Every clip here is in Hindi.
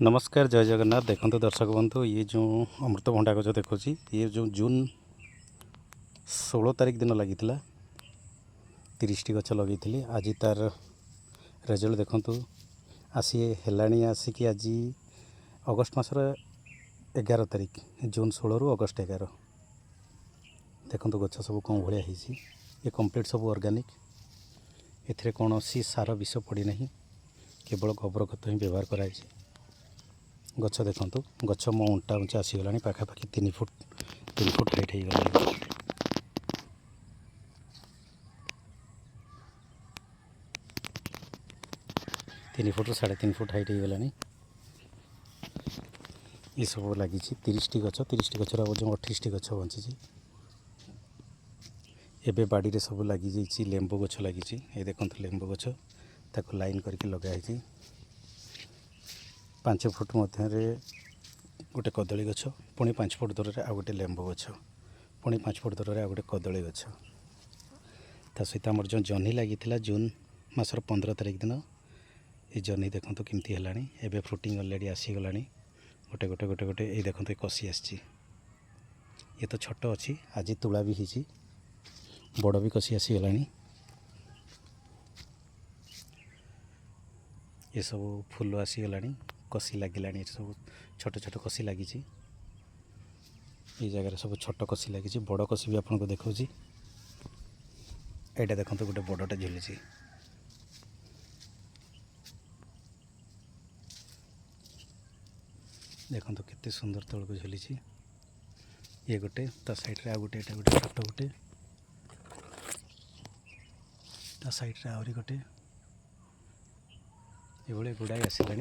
नमस्कार जय जगन्नाथ। देखो दर्शक बंधु, ये जो अमृतभंडा गज देखुँ, ये जो जून 16 तारिख दिन लगी 30 टी गछ लगी। आज तार रेजल्ट देखु आसी है आसिक आज अगस्ट मसर 11 तारिख, जून 16 रु अगस्ट 11। देखो गछ सब कौन भाया ये कंप्लीट सब ऑर्गेनिक। एथिरे कौन सी सार विष पड़ना, केवल गोबर खत ही व्यवहार कराई। गछ देखु गछ मो अंटा उंचा आसीगला, पाखापाखि 3 फुट हाइट हो गला। 3 फुट 3.5 फुट हाइट हो गला। ये सब लगी 30 टी गछ। 30 टी गचर ओजन 28 टी गछ बंची। एबे बाड़ी रे सब लगी जाइए लेंबू गछ लगी। ये देखो लेंबू गछ ताको लाइन करके लगाई। 5 फुट मध्य गोटे कदली गछ, पुणी 5 फुट दूर में आ गए लेंबू गछ, पुणी 5 फुट दूर में आ गए कदली गछ। ता सहित आमर जो जह्नी लगी जून मासर 15 तारिख दिन, ये जह्नी देखो केमती है। एबे फ्रुटिंग अलरेडी आसीगला। गोटे गोटे गोटे गोटे ये देखो ये कषि आसी। ये तो छोट अच्छी, आज तुला भी होती, बड़ भी कषि आसीगला। ये सब फूल आसीगला, कषि लगे। सब छोट छोट कषि लगी। ये जगह सब छोट कषि लगी, बड़ कषि भी आपको देखा। यहाँ देखो गोटे बड़टा झुली। देखो केते सुंदर तौल को झुली। ये गोटे ता साइड रे आ गोटे, एटा गोटे छोट गोटे, ता साइड रे आउरी गोटे। ये भाई गुड़ाई आसला,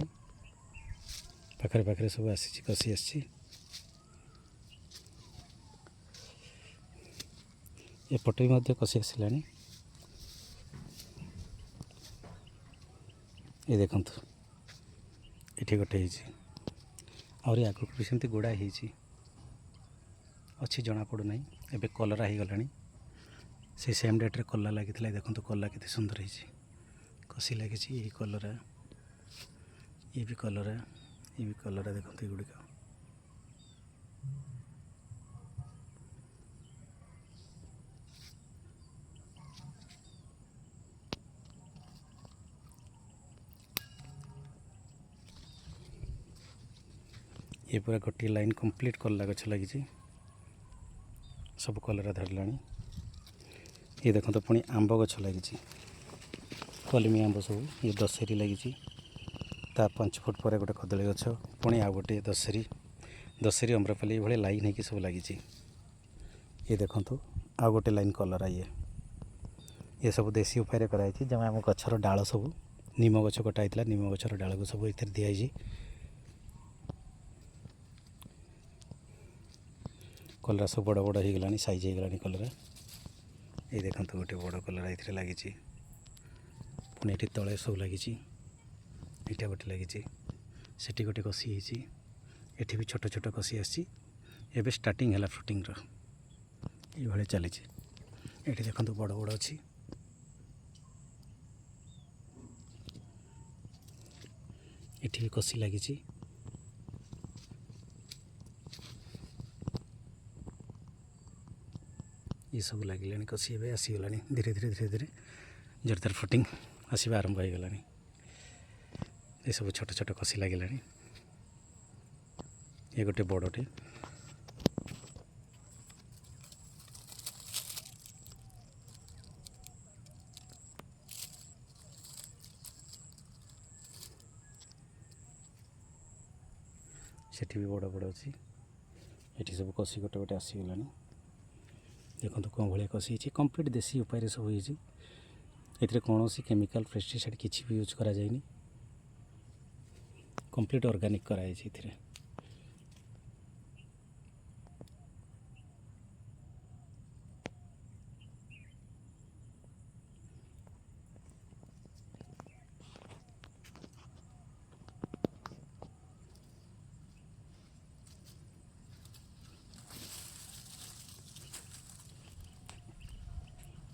पाखरे पाखरे सब आसी कषि आसी। एपटे भी कषि आसला। ये देखो ये गोटे आहरी आगक भी सेमती गुड़ाई अच्छी जना पड़ूना। एबे कलरा हो गला, से सेम डेट्रे कला लगी। देखो कला के सुंदर कषि लगी। ये कलरा, ये भी कलरा, ये भी कलरा। देखो ये गुड़िक ये पूरा गोटे लाइन कंप्लीट कला गछ लगी। सब कलरा धरला। ये देखो पुणी आंब गछ लगी, कलमी आंब सब। ये दशहरी लगी, ता 5 फुट पर गोटे कदली गछ, पुणी आ गोटे दशहरी अम्रपाली भाई लाइन होगी सब लगी। ये देखो आ गोटे लाइन कलरा। ये सब देसी उपाय कराई। जब आम गचर डाल सब नीम गछ कटा होता, नीम गचर डाल को सब ये दिखाई। कलरा सब बड़ बड़ हो गला, साइज हो गला कलरा। ये देखो गोटे बड़ कलरा ये लगी। पुणी ये तले सब लगी। यहाँ गोटे लगी, सेठी गोटे कषि ये भी छोट छोट कषि आसी। एबे स्टार्टिंग है फ्रुटिंग ये चली। ये देखो बड़ बड़ अच्छी। ये भी कषि लगी। ये सब लगे कषि ए आसीगला। धीरे धीरे धीरे धीरे जोरदार फ्रुटिंग आसवा आरंभ हो गला। ये सब छोट छोट कषि लगे। ये गोटे बड़टे, सेठी भी बड़ बड़ अच्छी। ये सब कषि गोटे गोटे आसीगला। देखो कौन भाया कषि कंप्लीट देसी उपाय सब ये कौन सी केमिकल पेस्टिसाइड किसी भी यूज करा जाए, कंप्लीट ऑर्गेनिक कराई।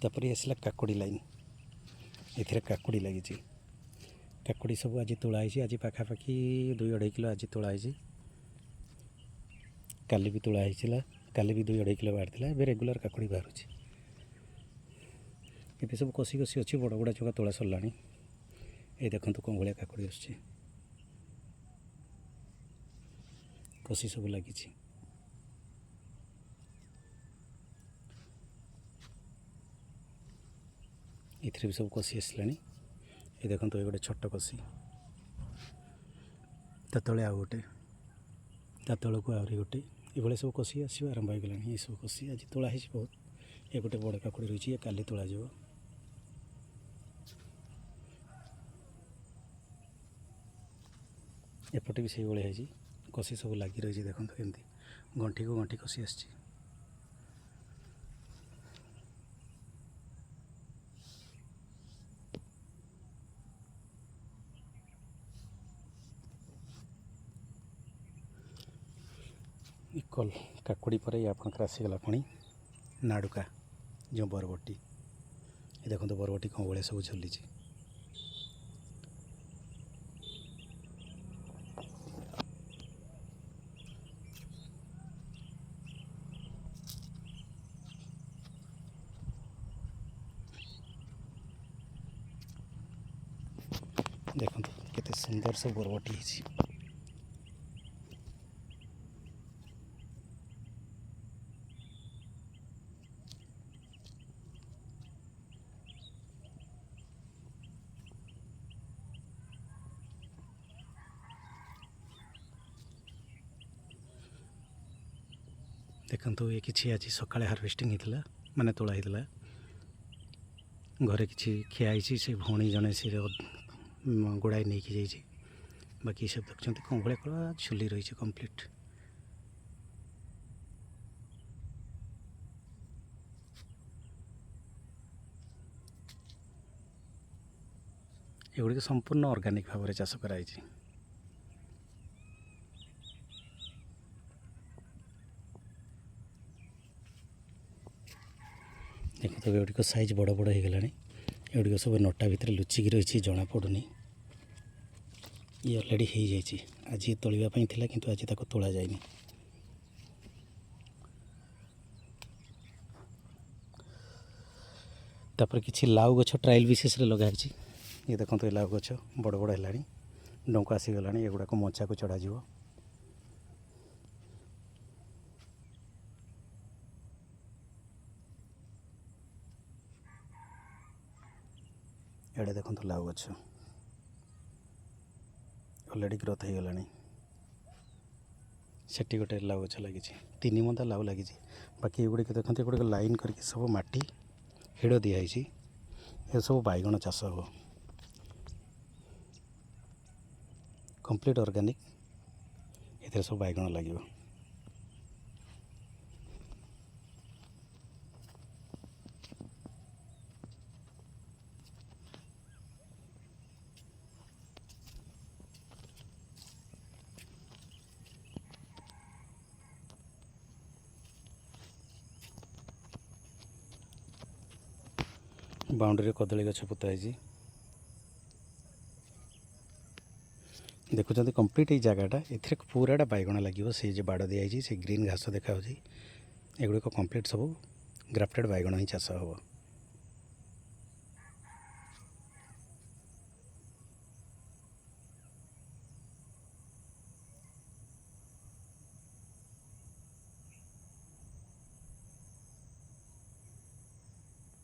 तापर आसला काकुड़ी लाइन। ये काकुड़ी लगी। କାକୁଡ଼ି ସବୁ ଆଜି ତୋଳା ହେଇଛି। ଆଜି ପାଖାପାଖି 2-2.5 କିଲୋ ଆଜି ତୋଳା ହେଇଛି। କାଲି ବି ତୋଳା ହେଇଥିଲା, କାଲି ବି 2-2.5 କିଲୋ ବାହାରିଥିଲା। ଏବେ ରେଗୁଲାର କାକୁଡ଼ି ବାହାରୁଛି। ଏବେ ସବୁ କଷି କଷି ଅଛି, ବଡ଼ ବଡ଼ ଚକା ତୋଳା ସରିଲାଣି। এই ଦେଖନ୍ତୁ କ'ଣ ଭଳିଆ କାକୁଡ଼ି ଆସୁଛି, କଷି ସବୁ ଲାଗିଛି। ଏଥିରେ ବି ସବୁ କଷି ଆସିଲାଣି। ଏ ଦେଖନ୍ତୁ, ଏ ଗୋଟେ ଛୋଟ କଷି, ତା ତଳେ ଆଉ ଗୋଟେ, ତା ତଳକୁ ଆହୁରି ଗୋଟେ, ଏଭଳିଆ ସବୁ କଷି ଆସିବା ଆରମ୍ଭ ହୋଇଗଲାଣି। ଏସବୁ କଷି ଆଜି ତୋଳା ହେଇଛି ବହୁତ। ଏ ଗୋଟେ ବଡ଼ କାକୁଡ଼ି ରହିଛି, ଏ କାଲି ତୋଳାଯିବ। ଏପଟେ ବି ସେଇଭଳିଆ ହେଇଛି, କଷି ସବୁ ଲାଗି ରହିଛି। ଦେଖନ୍ତୁ କେମିତି ଗଣ୍ଠିକୁ ଗଣ୍ଠି କଷି ଆସିଛି। କାକୁଡ଼ି ପରେ ଆପଣଙ୍କର ଆସିଗଲା ପୁଣି ନାଡ଼ୁକା, ଯେଉଁ ବରବଟି। ଏ ଦେଖନ୍ତୁ ବରବଟି କ'ଣ ଭଳିଆ ସବୁ ଝୁଲିଛି। ଦେଖନ୍ତୁ କେତେ ସୁନ୍ଦର ସବୁ ବରବଟି ହେଇଛି। ଦେଖନ୍ତୁ, ଏ କିଛି ଆଜି ସକାଳେ ହାର୍ଭେଷ୍ଟିଂ ହେଇଥିଲା, ମାନେ ତୋଳା ହେଇଥିଲା। ଘରେ କିଛି ଖିଆ ହେଇଛି, ସେ ଭଉଣୀ ଜଣେ ସେ ଗୁଡ଼ାଏ ନେଇକି ଯାଇଛି। ବାକି ସବୁ ଦେଖୁଛନ୍ତି କ'ଣ ଭଳିଆ କଳା ଝୁଲି ରହିଛି କମ୍ପ୍ଲିଟ୍। ଏଗୁଡ଼ିକ ସମ୍ପୂର୍ଣ୍ଣ ଅର୍ଗାନିକ୍ ଭାବରେ ଚାଷ କରାଯାଇଛି। ଦେଖନ୍ତୁ, ଏଗୁଡ଼ିକ ସାଇଜ୍ ବଡ଼ ବଡ଼ ହେଇଗଲାଣି। ଏଗୁଡ଼ିକ ସବୁ ନଟା ଭିତରେ ଲୁଚିକି ରହିଛି, ଜଣାପଡ଼ୁନି। ଇଏ ଅଲରେଡ଼ି ହେଇଯାଇଛି। ଆଜି ତୋଳିବା ପାଇଁ ଥିଲା, କିନ୍ତୁ ଆଜି ତାକୁ ତୋଳା ଯାଇନି। ତାପରେ କିଛି ଲାଉ ଗଛ ଟ୍ରାଏଲ୍ ବିଶେଷରେ ଲଗା ହେଇଛି। ଇଏ ଦେଖନ୍ତୁ, ଏ ଲାଉ ଗଛ ବଡ଼ ବଡ଼ ହେଲାଣି, ଡଙ୍କା ଆସିଗଲାଣି। ଏଗୁଡ଼ାକ ମଞ୍ଚାକୁ ଚଢ଼ାଯିବ। ଏଡ଼େ ଦେଖନ୍ତୁ ଲାଉ ଗଛ ଅଲରେଡ଼ି ଗ୍ରୋଥ୍ ହେଇଗଲାଣି। ସେଠି ଗୋଟେ ଲାଉ ଗଛ ଲାଗିଛି, 3 ମନ୍ଦା ଲାଉ ଲାଗିଛି। ବାକି ଏଗୁଡ଼ିକ ଦେଖନ୍ତୁ, ଏଗୁଡ଼ିକ ଲାଇନ୍ କରିକି ସବୁ ମାଟି ହିଡ଼ ଦିଆହେଇଛି। ଏସବୁ ବାଇଗଣ ଚାଷ ହେବ, କମ୍ପ୍ଲିଟ୍ ଅର୍ଗାନିକ୍। ଏଥିରେ ସବୁ ବାଇଗଣ ଲାଗିବ। ବାଉଣ୍ଡ୍ରିରେ କଦଳୀ ଗଛ ପୋତା ହେଇଛି। ଦେଖୁଛନ୍ତି କମ୍ପ୍ଲିଟ୍ ଏଇ ଜାଗାଟା, ଏଥିରେ ପୁରାଟା ବାଇଗଣ ଲାଗିବ। ସେଇ ଯେ ବାଡ଼ ଦିଆହେଇଛି, ସେ ଗ୍ରୀନ୍ ଘାସ ଦେଖାହେଉଛି, ଏଗୁଡ଼ିକ କମ୍ପ୍ଲିଟ୍ ସବୁ ଗ୍ରାଫ୍ଟେଡ଼୍ ବାଇଗଣ ହିଁ ଚାଷ ହେବ।